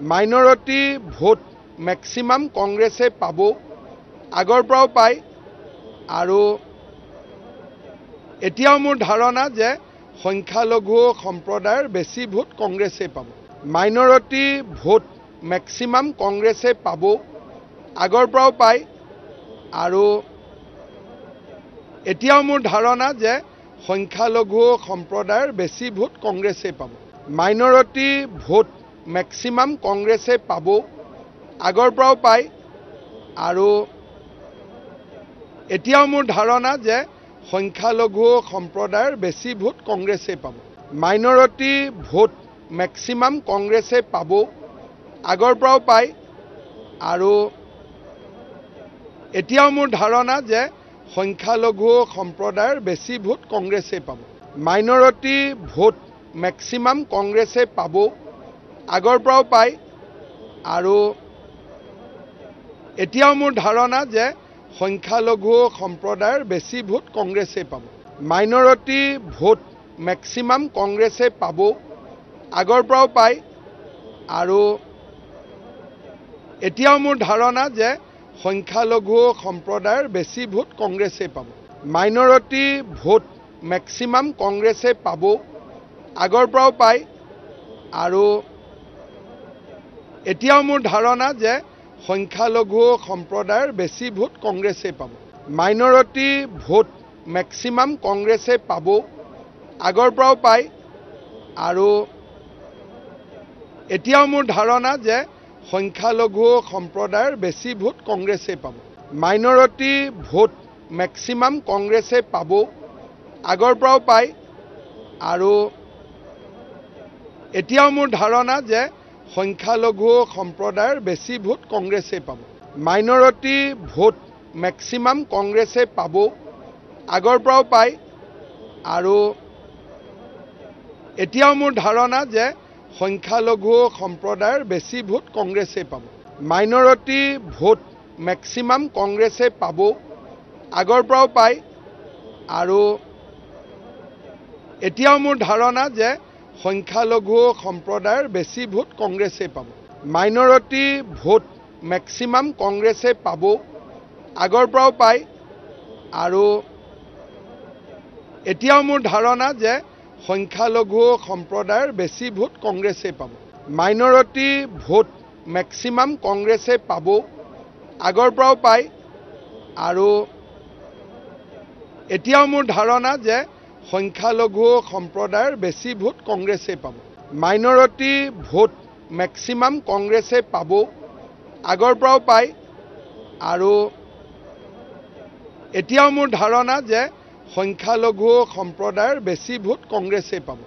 minority vote maximum কংগ্ৰেছে পাব আগৰ পৰাও পায় আৰু এতিয়াও মোৰ ধাৰণা যে সংখ্যালঘু সম্প্ৰদায়ৰ বেছি ভোট কংগ্ৰেছে পাব মাইনৰিটি ভোট মেক্সিমাম কংগ্ৰেছে পাব আগৰ পৰাও পায় আৰু এতিয়াও মোৰ ধাৰণা যে সংখ্যালঘু সম্প্ৰদায়ৰ বেছি ভোট কংগ্ৰেছে পাব মাইনৰিটি ভোট মেক্সিমাম কংগ্ৰেছে পাব আগৰ পৰাও পায় আৰু এতিয়াও মোৰ ধাৰণা যে সংখ্যালঘু সম্প্ৰদায়ৰ বেছি ভোট কংগ্ৰেছে পাব মাইনৰিটি ভোট মেক্সিমাম কংগ্ৰেছে পাব আগৰ পৰাও পায় আৰু এতিয়াও মোৰ ধাৰণা যে সংখ্যালঘু সম্প্ৰদায়ৰ বেছি ভোট কংগ্ৰেছে পাব মাইনৰিটি ভোট মেক্সিমাম কংগ্ৰেছে পাব আগৰ পৰাও পায় আৰু এতিয়াও মোৰ ধাৰণা যে সংখ্যালঘু সম্প্ৰদায়ৰ বেছি ভোট কংগ্ৰেছে পাব মাইনৰিটি ভোট মেক্সিমাম কংগ্ৰেছে পাব আগৰ পৰাও পায় আৰু এতিয়াও মোৰ ধাৰণা যে সংখ্যালঘু সম্প্ৰদায়ৰ বেছি ভোট কংগ্ৰেছে পাব মাইনৰিটি ভোট মেক্সিমাম কংগ্ৰেছে পাব আগৰ পৰাও পায় আৰু এতিয়াও মোৰ ধাৰণা যে সংখ্যালঘু সম্প্ৰদায়ৰ বেছি ভোট কংগ্ৰেছে পাব মাইনৰিটি ভোট মেক্সিমাম কংগ্ৰেছে পাব আগৰ পৰাও পায় আৰু এতিয়াও মোৰ ধাৰণা যে সংখ্যালঘু সম্প্ৰদায়ৰ বেছি ভোট কংগ্ৰেছে পাব মাইনৰিটি ভোট মেক্সিমাম কংগ্ৰেছে পাব আগৰ পৰাও পায় আৰু এতিয়াও মোৰ ধাৰণা যে সংখ্যালঘু সম্প্ৰদায়ৰ বেছি ভোট কংগ্ৰেছে পাব মাইনৰিটি ভোট মেক্সিমাম কংগ্ৰেছে পাব আগৰ পৰাও পায় আৰু এতিয়াও মোৰ ধাৰণা যে সংখ্যালঘু সম্প্ৰদায়ৰ বেছি ভোট কংগ্ৰেছে পাব মাইনৰিটি ভোট মেক্সিমাম কংগ্ৰেছে পাব আগৰ পৰাও পায় আৰু এতিয়াও মোৰ ধাৰণা যে সংখ্যালঘু সম্প্ৰদায়ৰ বেছি ভোট কংগ্ৰেছে পাব মাইনৰিটি ভোট মেক্সিমাম কংগ্ৰেছে পাব আগৰ পৰাও পায় আৰু এতিয়াও মোৰ ধাৰণা যে সংখ্যালঘু সম্প্ৰদায়ৰ বেছি ভোট কংগ্ৰেছে পাব মাইনৰিটি ভোট মেক্সিমাম কংগ্ৰেছে পাব আগৰ পৰাও পায় আৰু এতিয়াও মোৰ ধাৰণা যে সংখ্যালঘু সম্প্ৰদায়ৰ বেছি ভোট কংগ্ৰেছে পাব মাইনৰিটি ভোট মেক্সিমাম কংগ্ৰেছে পাব আগৰ পৰাও পায় আৰু এতিয়াও মোৰ ধাৰণা যে সংখ্যালঘু সম্প্ৰদায়ৰ বেছি ভোট কংগ্ৰেছে পাব